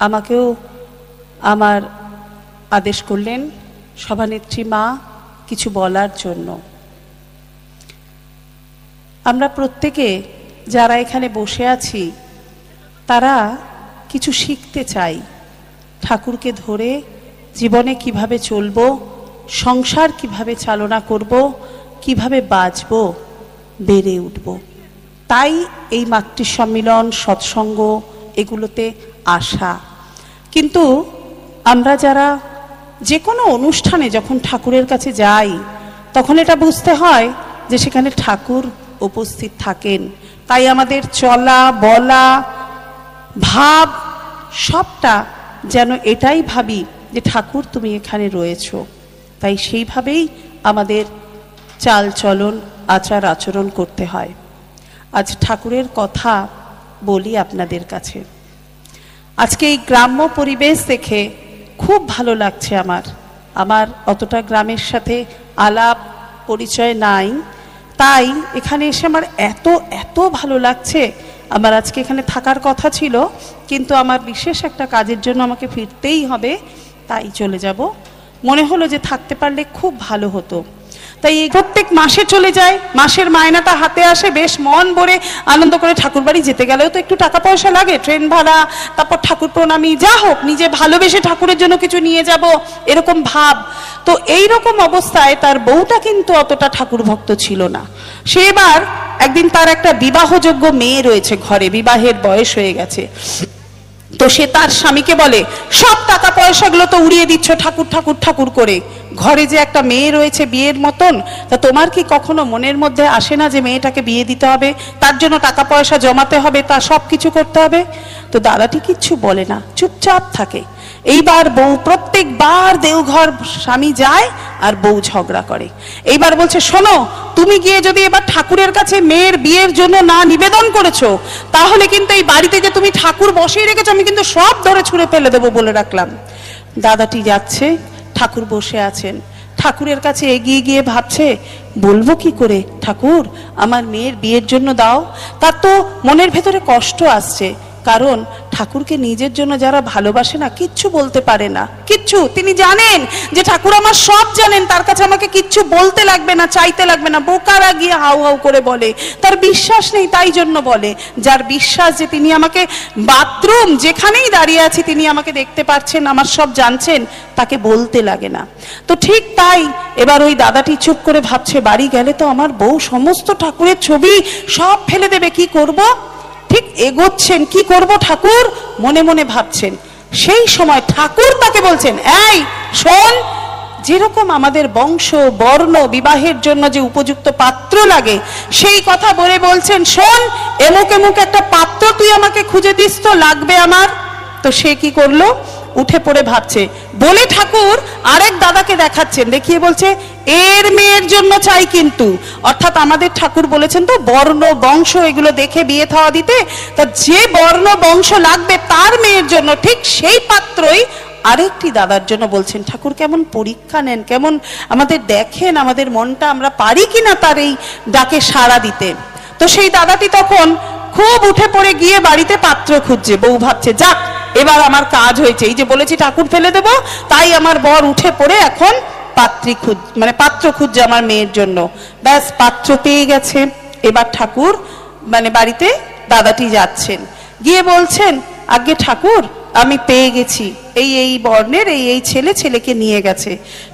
আমাকেও আমার আদেশ করলেন সভানেত্রী মা কিছু বলার জন্য। আমরা প্রত্যেকে যারা এখানে বসে আছি তারা কিছু শিখতে চাই, ঠাকুরকে ধরে জীবনে কিভাবে চলবো, সংসার কিভাবে চালনা করব, কিভাবে বাঁচব, বেড়ে উঠব। তাই এই মাতৃ সম্মিলন, সৎসঙ্গ এগুলোতে আসা। কিন্তু আমরা যারা যে কোনো অনুষ্ঠানে যখন ঠাকুরের কাছে যাই তখন এটা বুঝতে হয় যে সেখানে ঠাকুর উপস্থিত থাকেন। তাই আমাদের চলা বলা ভাব সবটা যেন এটাই ভাবি যে ঠাকুর তুমি এখানে রয়েছো। তাই সেইভাবেই আমাদের চাল চলন আচার আচরণ করতে হয়। আজ ঠাকুরের কথা বলি আপনাদের কাছে। আজকে এই গ্রাম্য পরিবেশ দেখে খুব ভালো লাগছে। আমার অতটা গ্রামের সাথে আলাপ পরিচয় নাই, তাই এখানে এসে আমার এত ভালো লাগছে। আমার আজকে এখানে থাকার কথা ছিল, কিন্তু আমার বিশেষ একটা কাজের জন্য আমাকে ফিরতেই হবে, তাই চলে যাব। মনে হলো যে থাকতে পারলে খুব ভালো হতো। তাই প্রত্যেক মাসে চলে যায়, মাসের মায়নাটা হাতে আসে, বেশ মন ভরে আনন্দ করে ঠাকুর বাড়ি যেতে গেলেও তো একটু টাকা পয়সা লাগে, ট্রেন ভাড়া, তারপর ঠাকুর প্রণামী, যা হোক নিজে ভালোবেসে ঠাকুরের জন্য কিছু নিয়ে যাব এরকম ভাব। তো এই রকম অবস্থায় তার বউটা কিন্তু অতটা ঠাকুর ভক্ত ছিল না। সে এবার একদিন তার একটা বিবাহযোগ্য মেয়ে রয়েছে ঘরে, বিবাহের বয়স হয়ে গেছে। তো সে তার স্বামীকে বলে, সব টাকা পয়সাগুলো তো উড়িয়ে দিচ্ছ ঠাকুর ঠাকুর ঠাকুর করে, ঘরে যে একটা মেয়ে রয়েছে বিয়ের মতন, তা তোমার কি কখনো মনের মধ্যে আসে না যে মেয়েটাকে বিয়ে দিতে হবে, তার জন্য টাকা পয়সা জমাতে হবে, তা সব কিছু করতে হবে? তো দাদাটি কিচ্ছু বলে না, চুপচাপ থাকে। এইবার বউ প্রত্যেকবার দেওঘর স্বামী যায় আর বউ ঝগড়া করে। এইবার বলছে, শোনো, তুমি গিয়ে যদি এবার ঠাকুরের কাছে মেয়ের বিয়ের জন্য না নিবেদন করেছো, তাহলে কিন্তু এই বাড়িতে যে তুমি ঠাকুর বসিয়ে রেখেছো আমি কিন্তু সব ধরে ছুঁড়ে ফেলে দেবো বলে রাখলাম। দাদাটি যাচ্ছে, ঠাকুর বসে আছেন, ঠাকুরের কাছে এগিয়ে গিয়ে ভাবছে, বলবো কি করে ঠাকুর আমার মেয়ের বিয়ের জন্য দাও। তার তো মনের ভেতরে কষ্ট আসছে, কারণ ঠাকুরকে নিজের জন্য যারা ভালোবাসে না কিচ্ছু বলতে পারে না, কিচ্ছু। তিনি জানেন যে ঠাকুর আমার সব জানেন, তার কাছে আমাকে কিচ্ছু বলতে লাগবে না, চাইতে লাগবে না। বোকারা গিয়ে হাউ হাউ করে বলে, তার বিশ্বাস নেই তাই জন্য বলে। যার বিশ্বাস যে তিনি আমাকে বাথরুম যেখানেই দাঁড়িয়ে আছি তিনি আমাকে দেখতে পাচ্ছেন, আমার সব জানছেন, তাকে বলতে লাগে না। তো ঠিক তাই এবার ওই দাদাটি চুপ করে ভাবছে, বাড়ি গেলে তো আমার বউ সমস্ত ঠাকুরের ছবি সব ফেলে দেবে, কি করব। ঠিক এগোচ্ছেন, কি করব ঠাকুর মনে মনে ভাবছেন। সেই সময় ঠাকুর তাকে বলছেন, এই শোন, যেরকম আমাদের বংশ বর্ণ বিবাহের জন্য যে উপযুক্ত পাত্র লাগে সেই কথা বলে বলছেন, শোন, এমুক এমুক একটা পাত্র তুই আমাকে খুঁজে দিস তো, লাগবে আমার। তো সে কি করলো, উঠে পড়ে ভাবছে, বলে ঠাকুর আরেক দাদাকে দেখাচ্ছেন, দেখিয়ে বলছে, এর মেয়ের জন্য চাই কিন্তু। অর্থাৎ আমাদের ঠাকুর বলেছেন তো বর্ণ বংশ এগুলো দেখে বিয়ে থাওয়া দিতে, তা যে বর্ণ বংশ লাগবে তার মেয়ের জন্য ঠিক সেই পাত্রই আরেকটি দাদার জন্য বলছেন। ঠাকুর কেমন পরীক্ষা নেন, কেমন আমাদের দেখেন, আমাদের মনটা আমরা পারি কিনা তার এই ডাকে সাড়া দিতে। তো সেই দাদাটি তখন খুব উঠে পড়ে গিয়ে বাড়িতে পাত্র খুঁজছে। বউ ভাবছে, যাক এবার আমার কাজ হয়েছে, এই যে বলেছি ঠাকুর ফেলে দেবো, তাই আমার বর উঠে পড়ে এখন পাত্র খুঁজছে আমার মেয়ের জন্য। ব্যাস পাত্র পেয়ে গেছে। এবার ঠাকুর বাড়িতে দাদাটি যাচ্ছেন, গিয়ে বলছেন, আগে ঠাকুর আমি পেয়ে গেছি, এই বর্ণের এই ছেলেকে নিয়ে গেছে।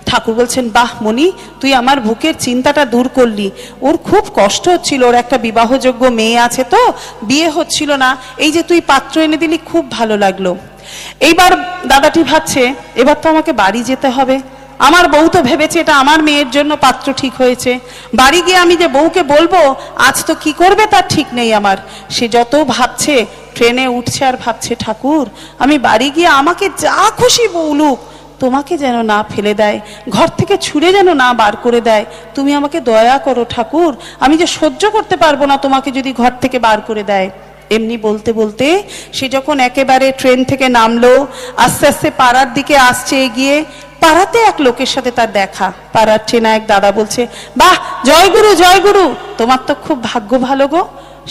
ঠাকুর বলছেন, বাহ মণি, তুই আমার বুকের চিন্তাটা দূর করলি। ওর খুব কষ্ট হচ্ছিল, ওর একটা বিবাহযোগ্য মেয়ে আছে তো, বিয়ে হচ্ছিল না, এই যে তুই পাত্র এনে দিলি, খুব ভালো লাগলো। এইবার দাদাটি ভাবছে, এবার তো আমাকে বাড়ি যেতে হবে। আমার বউ তো ভেবেছে এটা আমার মেয়ের জন্য পাত্র ঠিক হয়েছে, বাড়ি গিয়ে আমি যে বউকে বলবো আজ তো কি করবে তার ঠিক নেই আমার। সে যত ভাবছে, ট্রেনে উঠছে আর ভাবছে, ঠাকুর আমি বাড়ি গিয়ে আমাকে যা খুশি বলুক, তোমাকে যেন না ফেলে দেয়, ঘর থেকে ছুঁড়ে যেন না বার করে দেয়। তুমি আমাকে দয়া করো ঠাকুর, আমি যে সহ্য করতে পারবো না তোমাকে যদি ঘর থেকে বার করে দেয়। এমনি বলতে বলতে সে যখন একেবারে ট্রেন থেকে নামলো, আস্তে আস্তে পাড়ার দিকে আসছে, এগিয়ে পাড়াতে এক লোকের সাথে তার দেখা। পাড়ার চেনা এক দাদা বলছে, বাহ জয় গুরু জয় গুরু, তোমার তো খুব ভাগ্য ভালো গো,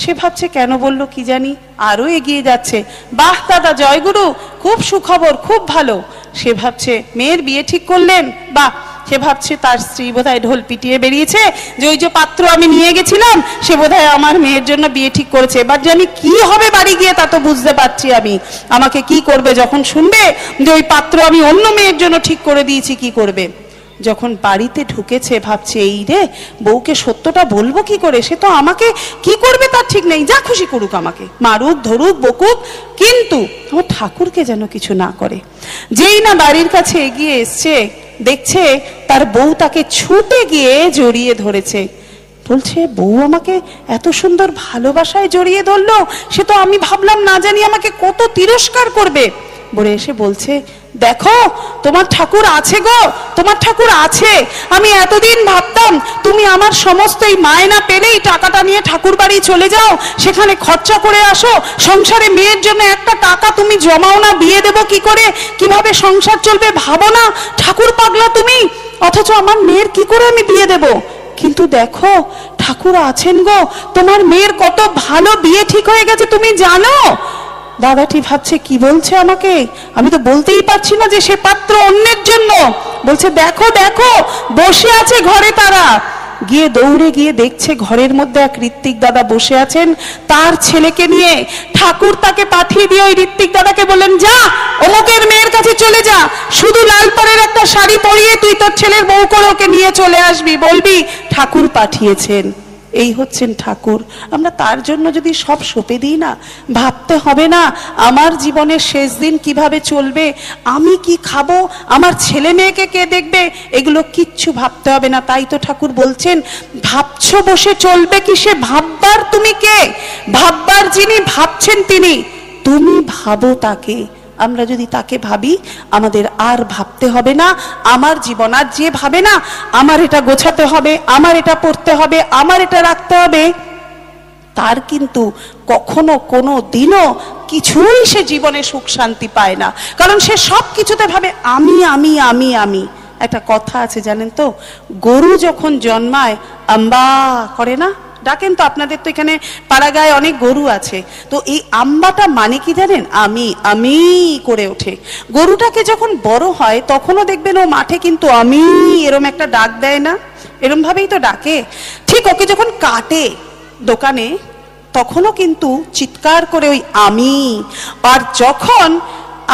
সে ভাবছে কেন বলল কি জানি, আরো এগিয়ে যাচ্ছে। বাহ দাদা, জয়গুরু, খুব সুখবর, খুব ভালো। সে ভাবছে মেয়ের বিয়ে ঠিক করলেন, বাহ। সে ভাবছে তার স্ত্রী বোধহয় ঢোল পিটিয়ে বেরিয়েছে যে ওই যে পাত্র আমি নিয়ে গেছিলাম সে বোধহয় আমার মেয়ের জন্য বিয়ে ঠিক করেছে। এবার জানি কি হবে বাড়ি গিয়ে তা তো বুঝতে পারছি আমি। আমাকে কি করবে যখন শুনবে যে ওই পাত্র আমি অন্য মেয়ের জন্য ঠিক করে দিয়েছি, কি করবে? যখন বাড়িতে ঢুকেছে ভাবছে এই রে, বউকে সত্যটা বলবো কি করে, সে তো আমাকে কি করবে তার ঠিক নেই, যা খুশি করুক, আমাকে মারুক ধরুক বকুক, কিন্তু আমার ঠাকুরকে যেন কিছু না করে। যেই না বাড়ির কাছে এগিয়ে এসছে, দেখছে তার বউ তাকে ছুটে গিয়ে জড়িয়ে ধরেছে। বলছে বউ আমাকে এত সুন্দর ভালোবাসায় জড়িয়ে ধরলো, সে তো আমি ভাবলাম না জানি আমাকে কত তিরস্কার করবে। বলে এসে বলছে দেখো তোমার ঠাকুর আছে গো, তোমার ঠাকুর আছে। আমি এতদিন ভাবতাম তুমি আমার সমস্ত এই মায়না পেলেই টাকাটা নিয়ে ঠাকুর বাড়ি চলে যাও, সেখানে খরচা করে আসো, সংসারে মেয়ের জন্য একটা টাকা তুমি জমাও না, বিয়ে দেবো কি করে, কিভাবে সংসার চলবে ভাবো না, ঠাকুর পাগলা তুমি, অথচ আমার মেয়ের কি করে আমি বিয়ে দেব। কিন্তু দেখো ঠাকুর আছেন গো, তোমার মেয়ের কত ভালো বিয়ে ঠিক হয়ে গেছে তুমি জানো। দাদাটি ভাবছে কি বলছে আমাকে, আমি তো বলতেই পারছি না যে সে পাত্র অন্যের জন্য। বলছে দেখো দেখো বসে আছে ঘরে তারা। গিয়ে দৌড়ে গিয়ে দেখছে ঘরের মধ্যে এক ঋত্বিক দাদা বসে আছেন তার ছেলেকে নিয়ে। ঠাকুর তাকে পাঠিয়ে দিয়ে ওই ঋত্বিক দাদাকে বললেন যা অমুকের মেয়ের কাছে চলে যা, শুধু লাল পরের একটা শাড়ি পরিয়ে তুই তোর ছেলের বউ করে ওকে নিয়ে চলে আসবি, বলবি ঠাকুর পাঠিয়েছেন। এই হচ্ছেন ঠাকুর। আমরা তার জন্য যদি সব সঁপে দিই না, ভাবতে হবে না আমার জীবনের শেষ দিন কিভাবে চলবে, আমি কি খাবো, আমার ছেলে মেয়েকে কে দেখবে, এগুলো কিচ্ছু ভাবতে হবে না। তাই তো ঠাকুর বলছেন ভাবছো বসে চলবে কিসে, ভাববার তুমি কে, ভাববার যিনি ভাবছেন তিনি, তুমি ভাবো তাকে। আমরা যদি তাকে ভাবি আমাদের আর ভাবতে হবে না আমার জীবন। আর যে ভাবে না আমার এটা গোছাতে হবে, আমার এটা পড়তে হবে, আমার এটা রাখতে হবে, তার কিন্তু কখনো কোনো দিনও কিছুই সে জীবনে সুখ শান্তি পায় না। কারণ সে সব কিছুতে ভাবে আমি আমি আমি আমি। একটা কথা আছে জানেন তো, গরু যখন জন্মায় আম্বা করে না, ডাকেন তো, আপনাদের তো এখানে পাড়াগায় অনেক গরু আছে, তো এই আম্বাটা মানে কি জানেন, আমি আমি করে ওঠে। গরুটাকে যখন বড় হয় তখনও দেখবেন ও মাঠে কিন্তু আমি এরম একটা ডাক দেয় না, এরম ভাবেই তো ডাকে। ঠিক ওকে যখন কাটে দোকানে তখনও কিন্তু চিৎকার করে ওই আমি। আর যখন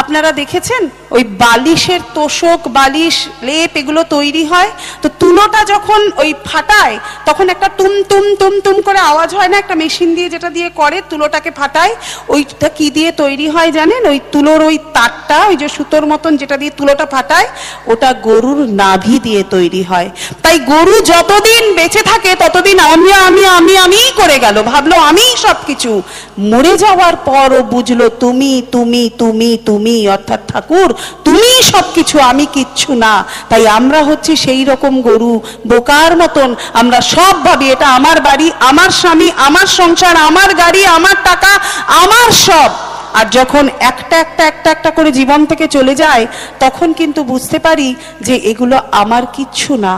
আপনারা দেখেছেন ওই বালিশের তোষক বালিশ লেপ এগুলো তৈরি হয়, তো তুলোটা যখন ওই ফাটায় তখন একটা তুম তুম তুম তুম করে আওয়াজ হয় না, একটা মেশিন দিয়ে যেটা দিয়ে করে তুলোটাকে ফাটায়, ওইটা কি দিয়ে তৈরি হয় জানেন, ওই তুলোর ওই তারটা, ওই যে সুতোর মতন যেটা দিয়ে তুলোটা ফাটায়, ওটা গরুর নাভি দিয়ে তৈরি হয়। তাই গরু যতদিন বেঁচে থাকে ততদিন আমি আমি আমি আমি করে গেল, ভাবলো আমি সবকিছু। মরে যাওয়ার পর ও বুঝলো তুমি তুমি তুমি তুমি, অর্থাৎ ঠাকুর তুমি সবকিছু, আমি কিচ্ছু না। তাই আমরা হচ্ছি সেই রকম গরু, বোকার মতন আমরা সব ভাবি এটা আমার বাড়ি, আমার স্বামী, আমার সংসার, আমার গাড়ি, আমার টাকা, আমার সব। আর যখন একটা একটা একটা একটা করে জীবন থেকে চলে যায় তখন কিন্তু বুঝতে পারি যে এগুলো আমার কিচ্ছু না,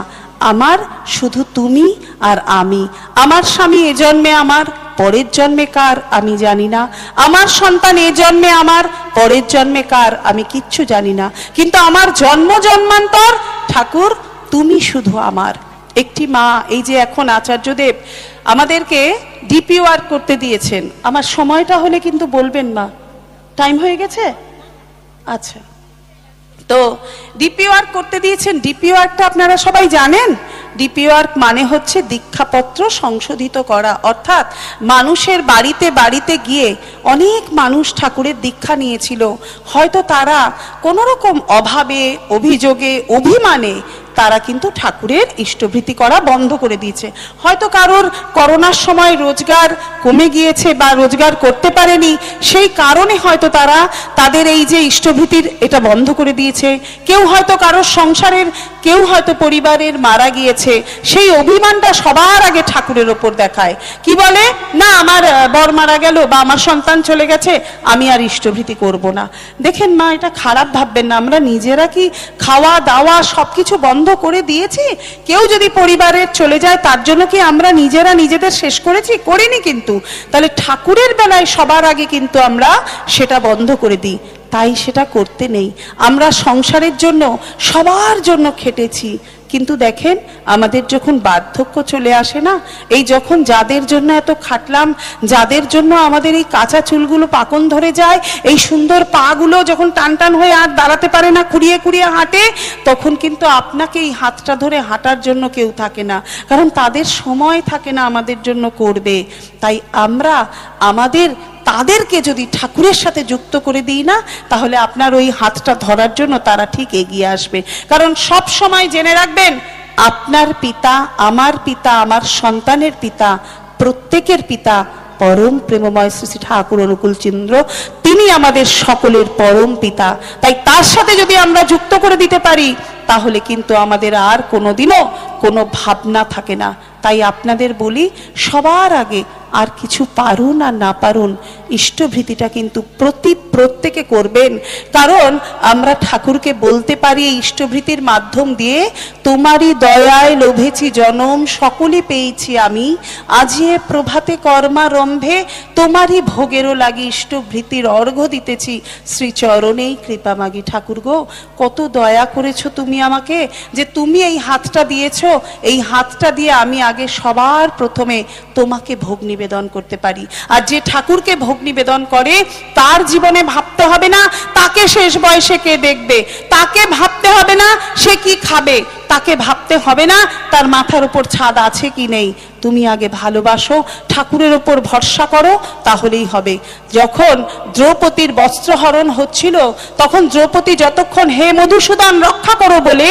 আমার শুধু তুমি আর আমি। আমার স্বামী এ জন্মে আমার, পরের জন্মে কার আমি জানি না, আমার সন্তান এ জন্মে আমার, পরের জন্মে কার আমি কিচ্ছু জানি না, কিন্তু আমার জন্ম জন্মান্তর ঠাকুর তুমি শুধু আমার। একটি মা, এই যে এখন আচার্যদেব আমাদেরকে ডিপি ওয়ার্ক করতে দিয়েছেন, আমার সময়টা হলে কিন্তু বলবেন না, টাইম হয়ে গেছে, আচ্ছা। তো ডিপি ওয়ার্ক করতে দিয়েছেন, ডিপি ওয়ার্কটা আপনারা সবাই জানেন। ডিপি ওয়ার্ক মানে হচ্ছে দীক্ষাপত্র সংশোধিত করা, অর্থাৎ মানুষের বাড়িতে বাড়িতে গিয়ে অনেক মানুষ ঠাকুরের দীক্ষা নিয়েছিল, হয়তো তারা কোনো রকম অভাবে অভিযোগে অভিমানে তারা কিন্তু ঠাকুরের ইষ্টভৃতি করা বন্ধ করে দিয়েছে। হয়তো কারোর করোনার সময় রোজগার কমে গিয়েছে বা রোজগার করতে পারেনি, সেই কারণে হয়তো তারা তাদের এই যে ইষ্টভৃতির এটা বন্ধ করে দিয়েছে। কেউ হয়তো কারোর সংসারের, কেউ হয়তো পরিবারের মারা গিয়েছে, গেছে, সেই অভিমানটা সবার আগে ঠাকুরের ওপর দেখায়। কি বলে, না আমার বর মারা গেল বা আমার সন্তান চলে গেছে, আমি আর ইষ্টভৃতি করব না। দেখেন মা, এটা খারাপ ভাববেন না। আমরা নিজেরা কি খাওয়া দাওয়া সবকিছু বন্ধ করে দিয়েছি? কেউ যদি পরিবারের চলে যায় তার জন্য কি আমরা নিজেরা নিজেদের শেষ করেছি? করিনি কিন্তু। তাহলে ঠাকুরের বেলায় সবার আগে কিন্তু আমরা সেটা বন্ধ করে দিই, তাই সেটা করতে নেই। আমরা সংসারের জন্য সবার জন্য খেটেছি, কিন্তু দেখেন আমাদের যখন বার্ধক্য চলে আসে না, এই যখন যাদের জন্য এত খাটলাম, যাদের জন্য আমাদের এই কাঁচা চুলগুলো পাকন ধরে যায়, এই সুন্দর পাগুলো যখন টান টান হয়ে আর দাঁড়াতে পারে না, কুড়িয়ে কুড়িয়ে হাঁটে, তখন কিন্তু আপনাকে এই হাতটা ধরে হাঁটার জন্য কেউ থাকে না, কারণ তাদের সময় থাকে না আমাদের জন্য করবে। তাই আমরা তাদেরকে যদি ঠাকুরের সাথে যুক্ত করে দিই না, তাহলে আপনার ওই হাতটা ধরার জন্য তারা ঠিক এগিয়ে আসবে। কারণ সব সময় জেনে রাখবেন, আপনার পিতা, আমার সন্তানের পিতা, প্রত্যেকের পিতা পরম প্রেমময় শ্রী শ্রী ঠাকুর অনুকূলচন্দ্র, তিনি আমাদের সকলের পরম পিতা। তাই তার সাথে যদি আমরা যুক্ত করে দিতে পারি, তাহলে কিন্তু আমাদের আর কোনোদিনও কোনো ভাবনা থাকে না। তাই আপনাদের বলি, সবার আগে আর কিছু পারুন আর না পারুন, ইষ্টভৃতিটা কিন্তু প্রত্যেকে করবেন। কারণ আমরা ঠাকুরকে বলতে পারি এই ইষ্টভৃতির মাধ্যম দিয়ে, তোমারই দয়ায় লোভেছি জনম, সকলে পেয়েছি আমি, আজিয়ে প্রভাতে কর্মারম্ভে, তোমারই ভোগেরও লাগি ইষ্টভৃতির অর্ঘ্য দিতেছি, শ্রীচরণেই কৃপা মাগি। ঠাকুর গো, কত দয়া করেছো তুমি আমাকে, যে তুমি এই হাতটা দিয়েছো, এই হাতটা দিয়ে আমি আগে সবার প্রথমে তোমাকে ভোগ নিবেদন করতে পারি। আর যে ঠাকুরকে ভোগ নিবেদন করে, তার জীবনে ভাবতে হবে না তাকে শেষ বয়সে কে দেখবে, তাকে ভাবতে হবে না সে কি খাবে, তাকে ভাবতে হবে না তার মাথার উপর ছাদ আছে কি নেই। তুমি আগে ভালোবাসো, ঠাকুরের উপর ভরসা করো, তাহলেই হবে। যখন দ্রৌপদীর বস্ত্রহরণ হচ্ছিল, তখন দ্রৌপদী যতক্ষণ হে মধুসূদন রক্ষা করো বলে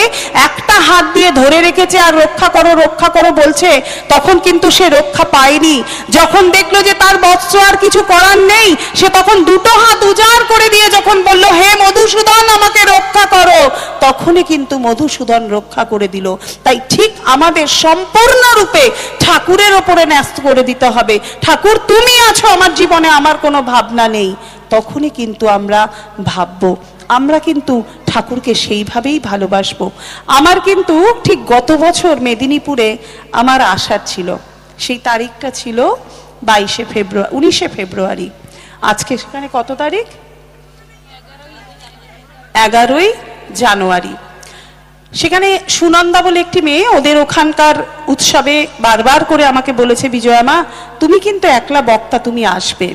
একটা হাত দিয়ে ধরে রেখেছে আর রক্ষা করো বলছে, তখন কিন্তু সে রক্ষা পায়নি। যখন দেখলো যে তার বস্ত্র আর কিছু করার নেই, সে তখন দুটো হাত উজাড় করে দিয়ে যখন বলল হে মধুসূদন আমাকে রক্ষা করো, তখনই কিন্তু মধুসূদন রক্ষা করে দিল। তাই ঠিক আমাদের সম্পূর্ণরূপে ঠাকুরের ওপরে ন্যস্ত করে দিতে হবে। ঠাকুর তুমি আছো আমার জীবনে, আমার কোনো ভাবনা নেই, তখনই কিন্তু আমরা ভাববো, আমরা কিন্তু ঠাকুরকে সেইভাবেই ভালোবাসবো। আমার কিন্তু ঠিক গত বছর মেদিনীপুরে আমার আসার ছিল, সেই তারিখটা ছিল 19 ফেব্রুয়ারি। আজকে সেখানে কত তারিখ? 11 জানুয়ারি। সেখানে সুনন্দা বলে একটি মেয়ে, ওদের ওখানকার উৎসবে বারবার করে আমাকে বলেছে, বিজয়া মা তুমি কিন্তু একলা বক্তা, তুমি আসবে।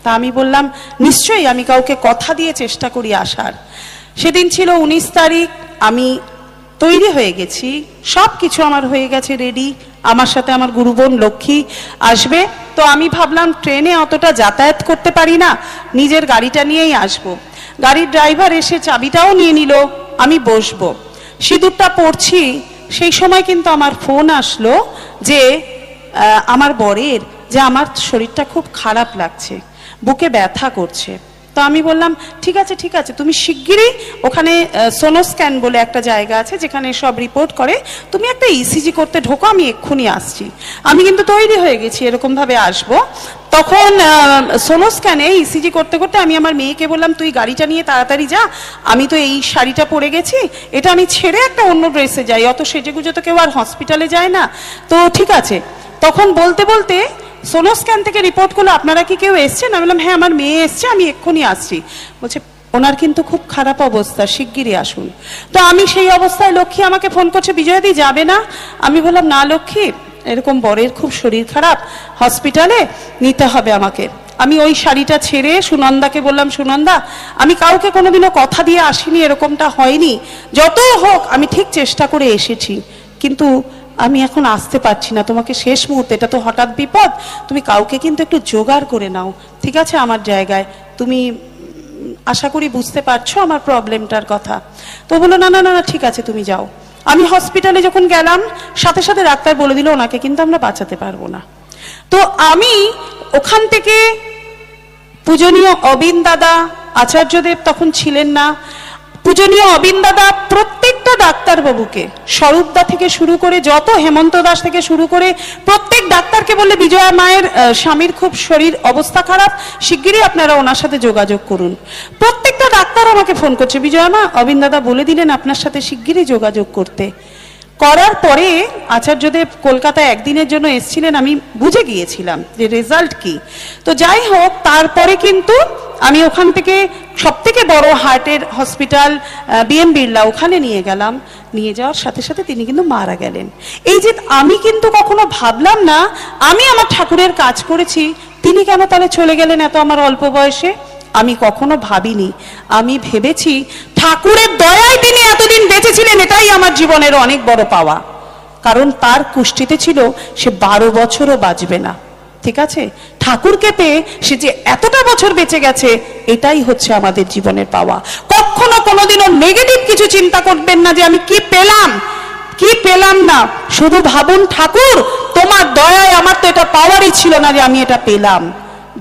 তা আমি বললাম নিশ্চয়ই, আমি কাউকে কথা দিয়ে চেষ্টা করি আসার। সেদিন ছিল 19 তারিখ, আমি তৈরি হয়ে গেছি, সব কিছু আমার হয়ে গেছে রেডি, আমার সাথে আমার গুরুবোন লক্ষ্মী আসবে। তো আমি ভাবলাম ট্রেনে অতটা যাতায়াত করতে পারি না, নিজের গাড়িটা নিয়েই আসবো। গাড়ির ড্রাইভার এসে চাবিটাও নিয়ে নিল, আমি বসবো, সিঁদুরটা পড়ছি, সেই সময় কিন্তু আমার ফোন আসলো যে আমার বরের, যে আমার শরীরটা খুব খারাপ লাগছে, বুকে ব্যথা করছে। তো আমি বললাম ঠিক আছে তুমি শিগগিরই ওখানে সোনোস্ক্যান বলে একটা জায়গা আছে যেখানে সব রিপোর্ট করে, তুমি একটা ইসিজি করতে ঢোকো, আমি এক্ষুনি আসছি। আমি কিন্তু তৈরি হয়ে গেছি, এরকম ভাবে আসবো। তখন সোনোস্ক্যানে ইসিজি করতে করতে আমি আমার মেয়েকে বললাম তুই গাড়িটা নিয়ে তাড়াতাড়ি যা, আমি তো এই শাড়িটা পরে গেছি, এটা আমি ছেড়ে একটা অন্য ড্রেসে যাই, অত সেজেগুজে তো কেউ আর হসপিটালে যায় না। তো ঠিক আছে। তখন বলতে বলতে সোনোস্ক্যান থেকে রিপোর্ট করলো আপনারা কি কেউ এসছেন? আমি বললাম হ্যাঁ আমার মেয়ে এসছে, আমি এক্ষুনি আসছি। বলছে ওনার কিন্তু খুব খারাপ অবস্থা, শিগগিরই আসুন। তো আমি সেই অবস্থায় লক্ষ্মী আমাকে ফোন করছে, বিজয়াদি যাবে না? আমি বললাম না লক্ষ্মী, এরকম বরের খুব শরীর খারাপ, হসপিটালে নিতে হবে আমাকে। আমি ওই শাড়িটা ছেড়ে সুনন্দাকে বললাম সুনন্দা আমি কাউকে কোনোদিনও কথা দিয়ে আসিনি, এরকমটা হয়নি, যত হোক আমি ঠিক চেষ্টা করে এসেছি, কিন্তু আমি এখন আসতে পারছি না, তোমাকে শেষ মুহূর্তে, এটা তো হঠাৎ বিপদ, তুমি কাউকে কিন্তু একটু জোগাড় করে নাও, ঠিক আছে আমার জায়গায়, তুমি আশা করি বুঝতে পারছো আমার প্রবলেমটার কথা। তো বললো না না না ঠিক আছে তুমি যাও। আমি হসপিটালে যখন গেলাম সাথে সাথে ডাক্তার বলে দিল ওনাকে কিন্তু আমরা বাঁচাতে পারবো না। তো আমি ওখান থেকে পূজনীয় অবিন দাদা, আচার্যদেব তখন ছিলেন না, পূজনীয় অবিন দাদা প্রত্যেকটা প্রত্যেকটা ডাক্তারবাবুকে, স্বরূপদা থেকে শুরু করে, যত হেমন্ত দাস থেকে শুরু করে প্রত্যেক ডাক্তারকে বললে বিজয়া মায়ের স্বামীর খুব শরীর অবস্থা খারাপ, শিগগিরই আপনারা ওনার সাথে যোগাযোগ করুন। প্রত্যেকটা ডাক্তার আমাকে ফোন করছে, বিজয়া মা অবিন দাদা বলে দিলেন আপনার সাথে শিগগিরই যোগাযোগ করতে। করার পরে আচার্যদেব কলকাতায় একদিনের জন্য এসেছিলেন, আমি বুঝে গিয়েছিলাম যে রেজাল্ট কি। তো যাই হোক, তারপরে কিন্তু আমি ওখান থেকে সবথেকে বড় হার্টের হসপিটাল বিএম বিড়লা ওখানে নিয়ে গেলাম। নিয়ে যাওয়ার সাথে সাথে তিনি কিন্তু মারা গেলেন। এই যে আমি কিন্তু কখনো ভাবলাম না আমি আমার ঠাকুরের কাজ করেছি, তিনি কেন তাহলে চলে গেলেন এত আমার অল্প বয়সে। আমি কখনো ভাবিনি, আমি ভেবেছি ঠাকুরের দয়ায় তিনি এতদিন বেঁচে ছিলেন, এটাই আমার জীবনের অনেক বড় পাওয়া। কারণ তার কুষ্ঠিতে ছিল সে 12 বছরও বাঁচবে না, ঠিক আছে। ঠাকুরকে পেয়ে সে যে এতটা বছর বেঁচে গেছে, এটাই হচ্ছে আমাদের জীবনের পাওয়া। কখনো কোনোদিনও নেগেটিভ কিছু চিন্তা করবেন না যে আমি কি পেলাম কি পেলাম না। শুধু ভাবুন ঠাকুর তোমার দয়ায় আমার তো এটা পাওয়ারই ছিল না যে আমি এটা পেলাম।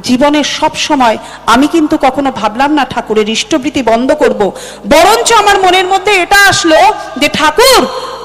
জীবনের সব সময় আমি কিন্তু কখনো ভাবলাম না ঠাকুরের ইষ্টবৃত্তি বন্ধ করব, বরঞ্চ আমার মনের মধ্যে এটা আসলো যে ঠাকুর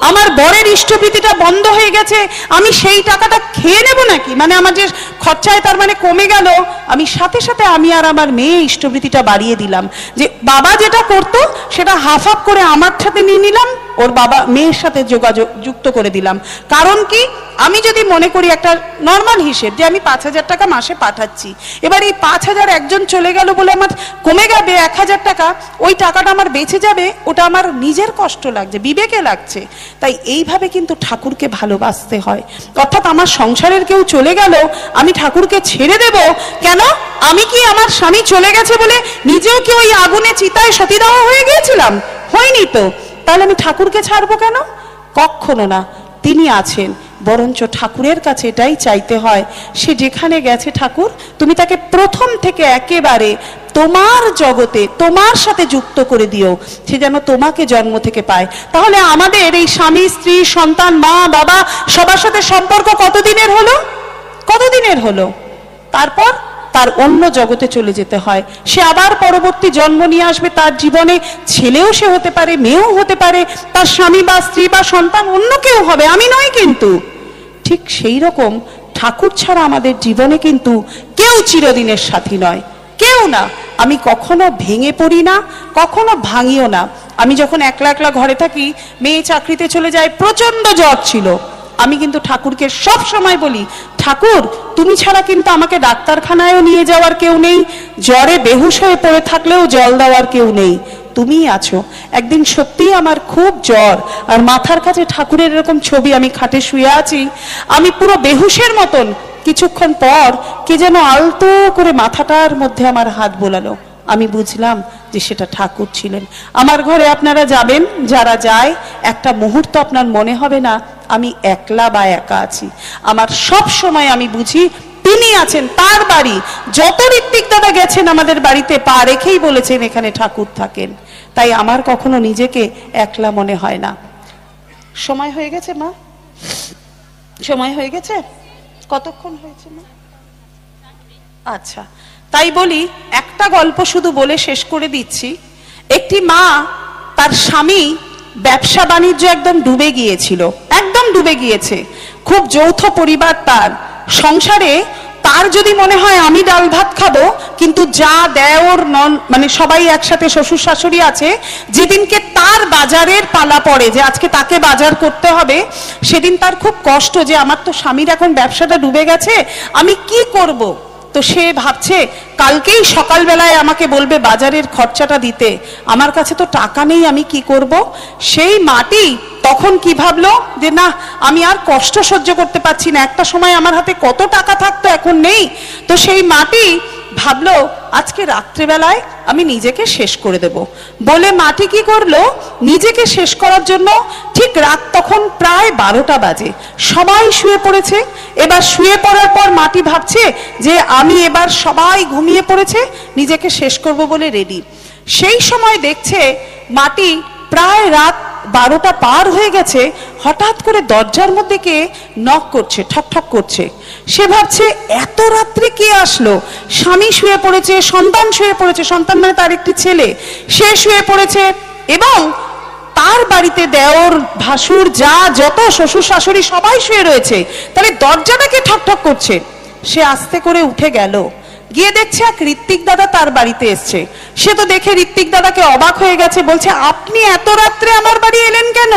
আমার বরের ইষ্টবৃত্তিটা বন্ধ হয়ে গেছে, আমি সেই টাকাটা খেয়ে নেব নাকি, মানে আমার যে খরচায় তার মানে কমে গেল। আমি সাথে সাথে আমি আর আমার মেয়ে ইষ্টবৃত্তিটা বাড়িয়ে দিলাম, যে বাবা যেটা করতো সেটা হাফ হাফ করে আমার সাথে নিয়ে নিলাম, ওর বাবা মেয়ের সাথে যোগাযোগ যুক্ত করে দিলাম। কারণ কি, আমি যদি মনে করি একটা নর্মাল হিসেব যে আমি 5,000 টাকা মাসে পাঠাচ্ছি, এবার এই 5,000 একজন চলে গেল বলে আমার কমে যাবে 1,000 টাকা, ওই টাকাটা আমার বেঁচে যাবে, ওটা আমার নিজের কষ্ট লাগছে, বিবেকে লাগছে। তাই এইভাবে কিন্তু ঠাকুরকে ভালোবাসতে হয়। অর্থাৎ আমার সংসারের কেউ চলে গেল, আমি ঠাকুরকে ছেড়ে দেব কেন? আমি কি আমার স্বামী চলে গেছে বলে নিজেও কি ওই আগুনে চিতায় সতীদাহ হয়ে গিয়েছিলাম? হয়নি তো। তাহলে আমি ঠাকুরকে ছাড়বো কেন? কখনো না। তিনি আছেন, বরঞ্চ ঠাকুরের কাছে এটাই চাইতে হয়, সে যেখানে গেছে ঠাকুর তুমি তাকে প্রথম থেকে একেবারে তোমার জগতে তোমার সাথে যুক্ত করে দিও, সে যেন তোমাকে জন্ম থেকে পায়। তাহলে আমাদের এই স্বামী স্ত্রী সন্তান মা বাবা সবার সাথে সম্পর্ক কতদিনের হলো? কতদিনের হলো? তারপর তার অন্য জগতে চলে যেতে হয়, সে আবার পরবর্তী জন্ম নিয়ে আসবে, তার জীবনে ছেলেও সে হতে পারে, মেয়েও হতে পারে, তার স্বামী বা স্ত্রী বা সন্তান অন্য কেউ হবে, আমি নয়। কিন্তু ঠিক সেই রকম ঠাকুর ছাড়া আমাদের জীবনে কিন্তু কেউ চিরদিনের সাথী নয়, কেউ না। আমি কখনো ভেঙে পড়ি না, কখনো ভাঙিও না। আমি যখন একলা একলা ঘরে থাকি, মেয়ে চাকরিতে চলে যায়, প্রচন্ড জ্বর ছিল, আমি কিন্তু ঠাকুরকে সব সময় বলি, ঠাকুর তুমি ছাড়া কিন্তু আমাকে ডাক্তারখানায়ও নিয়ে যাওয়ার কেউ নেই, জ্বরে বেহুশ হয়ে পড়ে থাকলেও জল দেওয়ার কেউ নেই, তুমিই আছো। একদিন সত্যিই আমার খুব জ্বর, আর মাথার কাছে ঠাকুরের এরকম ছবি, আমি খাটে শুয়ে আছি, আমি পুরো বেহুশের মতন। কিছুক্ষণ পর কে যেন আলতো করে মাথাটার মধ্যে আমার হাত বোলালো, আমি বুঝলাম যে সেটা ঠাকুর ছিলেন। আমার ঘরে আপনারা যাবেন, যারা যায়, একটা মুহূর্ত আপনার মনে হবে না আমি একলা বা একা আছি। আমার সব সময় আমি বুঝি তিনি আছেন, তার বাড়ি। যত ঋত্বিক দাদা গেছেন আমাদের বাড়িতে, পা রেখেই বলেছেন এখানে ঠাকুর থাকেন। তাই আমার কখনো নিজেকে একলা মনে হয় না। সময় হয়ে গেছে মা? সময় হয়ে গেছে? কতক্ষণ হয়েছে মা? আচ্ছা, তাই বলি একটা গল্প শুধু বলে শেষ করে দিচ্ছি। একটি মা, তার স্বামী ব্যবসা বাণিজ্য একদম ডুবে গিয়েছিল, একদম ডুবে গিয়েছে, খুব যৌথ পরিবার তার সংসারে। তার যদি মনে হয় আমি ডাল ভাত খাবো, কিন্তু যা দেওর নন মানে সবাই একসাথে, শ্বশুর শাশুড়ি আছে, যেদিনকে তার বাজারের পালা পড়ে যে আজকে তাকে বাজার করতে হবে, সেদিন তার খুব কষ্ট যে আমার তো স্বামীর এখন ব্যবসাটা ডুবে গেছে, আমি কি করব। তো সে ভাবছে কালকেই সকালবেলায় আমাকে বলবে বাজারের খরচাটা দিতে, আমার কাছে তো টাকা নেই, আমি কি করব। সেই মাটি তখন কি ভাবলো যে না, আমি আর কষ্ট সহ্য করতে পারছি না, একটা সময় আমার হাতে কত টাকা থাকতো, এখন নেই। তো সেই মাটি ভাবলো আজকে রাত্রিবেলায় আমি নিজেকে শেষ করে দেব বলে মাটি কি করলো, নিজেকে শেষ করার জন্য ঠিক রাত তখন প্রায় 12টা বাজে, সবাই শুয়ে পড়েছে। এবার শুয়ে পড়ার পর মাটি ভাবছে যে আমি এবার সবাই ঘুমিয়ে পড়েছে, নিজেকে শেষ করব বলে রেডি। সেই সময় দেখছে মাটি প্রায় রাত 12টা পার হয়ে গেছে, হঠাৎ করে দরজার মধ্যে কে নক করছে, ঠক ঠক করছে। সে ভাবছে এত রাত্রে কে আসলো, স্বামী শুয়ে পড়েছে, সন্তান শুয়ে পড়েছে, সন্তান মানে তার একটি ছেলে, সে শুয়ে পড়েছে, এবং তার বাড়িতে দেওর ভাসুর যা যত শ্বশুর শাশুড়ি সবাই শুয়ে রয়েছে, তাহলে দরজাটাকে ঠকঠক করছে। সে আস্তে করে উঠে গেল, গিয়ে দেখছে এক ঋত্বিক দাদা তার বাড়িতে এসছে। সে তো দেখে ঋত্বিক দাদাকে অবাক হয়ে গেছে, বলছে আপনি এত রাত্রে আমার বাড়ি এলেন কেন?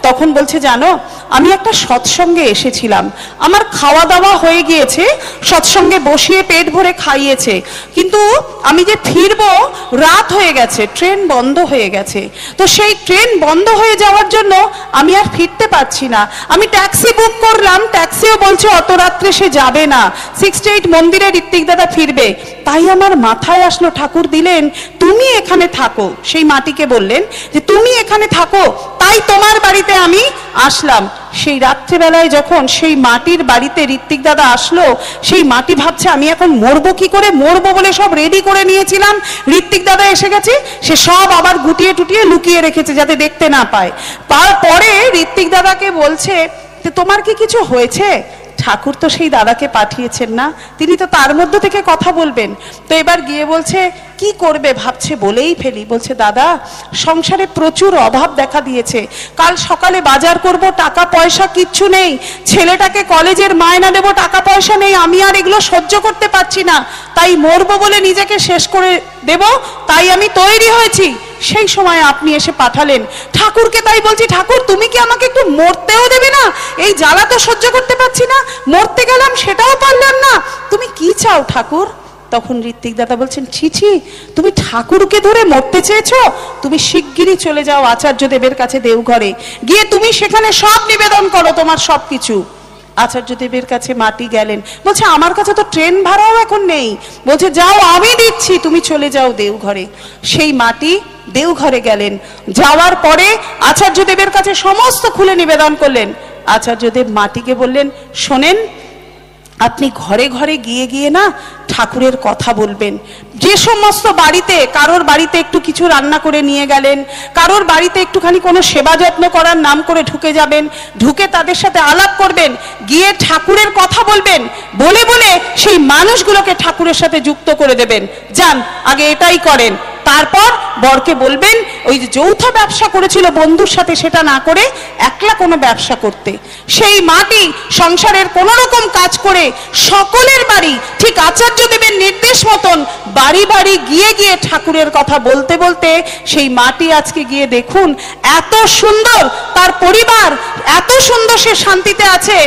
তখন বলছে জানো, আমি একটা সৎসঙ্গে এসেছিলাম, আমার খাওয়া দাওয়া হয়ে গিয়েছে, সৎসঙ্গে বসিয়ে পেট ভরে খাইয়েছে, কিন্তু আমি যে ফিরবো রাত হয়ে গেছে, ট্রেন বন্ধ হয়ে গেছে, তো সেই ট্রেন বন্ধ হয়ে যাওয়ার জন্য আমি আর ফিরতে পারছি না। আমি ট্যাক্সি বুক করলাম, ট্যাক্সিও বলছে অত রাত্রে সে যাবে না, 68 মন্দিরে ঋত্বিক দাদা ফিরবে। তাই আমার মাথায় আসলো, ঠাকুর দিলেন তুমি এখানে থাকো, সেই মাটিকে বললেন যে তুমি এখানে থাকো, তাই তোমার বাড়িতে আমি আসলাম। সেই রাত্রিবেলায় যখন সেই মাটির বাড়িতে ঋত্বিক দাদা আসলো, সেই মাটি ভাবছে আমি এখন মরবো কি করে, মরবো বলে সব রেডি করে নিয়েছিলাম, ঋত্বিক দাদা এসে গেছে, সে সব আবার গুটিয়ে টুটিয়ে লুকিয়ে রেখেছে যাতে দেখতে না পায়। তারপরে ঋত্বিক দাদাকে বলছে তোমার কি কিছু হয়েছে? ঠাকুর তো সেই দাদাকে পাঠিয়েছেন না, তিনি তো তার মধ্যে থেকে কথা বলবেন। তো এবার গিয়ে বলছে কি করবে, ভাবছে বলেই ফেলি। বলছে দাদা, সংসারে প্রচুর অভাব দেখা দিয়েছে, কাল সকালে বাজার করব, টাকা পয়সা কিচ্ছু নেই, ছেলেটাকে কলেজের মায়না দেবো, টাকা পয়সা নেই, আমি আর এগুলো সহ্য করতে পারছি না, তাই মরবো বলে নিজেকে শেষ করে দেব, তাই আমি তৈরি হয়েছি। সেই সময় আপনি এসে পাঠালেন। ঠাকুরকে তাই বলছি, ঠাকুর তুমি কি আমাকে একটু মরতেও দেবে না? এই জ্বালা তো সহ্য করতে পারছি না, মরতে গেলাম সেটাও পারলাম না, তুমি কি চাও ঠাকুর? তখন ঋত্বিক দাদা বলছেন ছি ছি, তুমি ঠাকুরকে ধরে মরতে চেয়েছো? তুমি শিগগিরই চলে যাও আচার্য দেবের কাছে দেওঘরে, গিয়ে তুমি সেখানে সব নিবেদন করো, তোমার সবকিছু। আচার্য দেবের কাছে মাটি গেলেন, বলছে আমার কাছে তো ট্রেন ভাড়াও এখন নেই। বলছে যাও আমি দিচ্ছি, তুমি চলে যাও দেওঘরে। সেই মাটি দেওঘরে গেলেন, যাওয়ার পরে আচার্য দেবের কাছে সমস্ত খুলে নিবেদন করলেন। আচার্য দেব মাটিকে বললেন শোনেন, আপনি ঘরে ঘরে গিয়ে গিয়ে না ঠাকুরের কথা বলবেন। যে সমস্ত বাড়িতে, কারোর বাড়িতে একটু কিছু রান্না করে নিয়ে গেলেন, কারোর বাড়িতে একটুখানি কোনো সেবা যত্ন করার নাম করে ঢুকে যাবেন, ঢুকে তাদের সাথে আলাপ করবেন, গিয়ে ঠাকুরের কথা বলবেন, বলে বলে সেই মানুষগুলোকে ঠাকুরের সাথে যুক্ত করে দেবেন। যান, আগে এটাই করেন। তারপর বরকে বলবেন ওই যে যৌথ ব্যবসা করেছিল বন্ধুর সাথে, সেটা না করে একলা কোনো ব্যবসা করতে। সেই মাটি সংসারের কোন রকম কাজ করে সকলের বাড়ি ঠিক আচার্য দেবের নির্দেশ মতন বাড়ি বাড়ি গিয়ে গিয়ে ঠাকুরের কথা বলতে বলতে সেই মাটি আজকে গিয়ে দেখুন এত সুন্দর, তার পরিবার এত সুন্দর, সে শান্তিতে আছে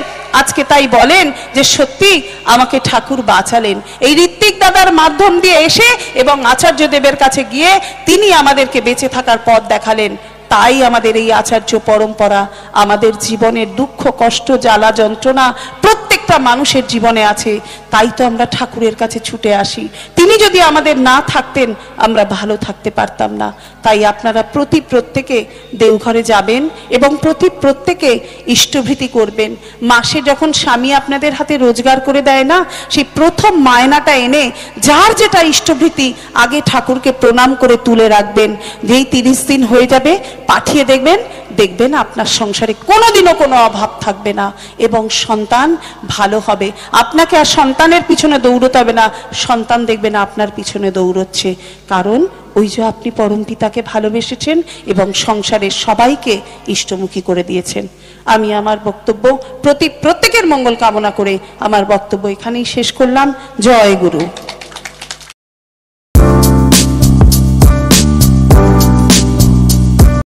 আজকে। তাই বলেন যে সত্যি আমাকে ঠাকুর বাঁচালেন এই ঋত্বিক দাদার মাধ্যম দিয়ে এসে, এবং আচার্য দেবের কাছে গিয়ে তিনি আমাদেরকে বেঁচে থাকার পথ দেখালেন। তাই আমাদের এই আচার্য পরম্পরা আমাদের জীবনের দুঃখ কষ্ট জ্বালা যন্ত্রণা প্রত্যেকটা মানুষের জীবনে আছে, তাই তো আমরা ঠাকুরের কাছে ছুটে আসি। তিনি যদি আমাদের না থাকতেন আমরা ভালো থাকতে পারতাম না। তাই আপনারা প্রত্যেকে দেওঘরে যাবেন এবং প্রত্যেকে ইষ্টভৃতি করবেন। মাসে যখন স্বামী আপনাদের হাতে রোজগার করে দেয় না, সেই প্রথম মায়নাটা এনে যার যেটা ইষ্টভৃতি আগে ঠাকুরকে প্রণাম করে তুলে রাখবেন। যেই 30 দিন হয়ে যাবে পাঠিয়ে দেখবেন আপনার সংসারে কোনোদিনও কোনো অভাব থাকবে না এবং সন্তান ভালো হবে। আপনাকে আর সন্তানের পিছনে দৌড়তে হবে না, সন্তান দেখবেন আপনার পিছনে দৌড়চ্ছে। কারণ ওই যে আপনি পরমপিতাকে ভালোবেসেছেন এবং সংসারের সবাইকে ইষ্টমুখী করে দিয়েছেন। আমি আমার বক্তব্য প্রত্যেকের মঙ্গল কামনা করে আমার বক্তব্য এখানেই শেষ করলাম। জয় গুরু।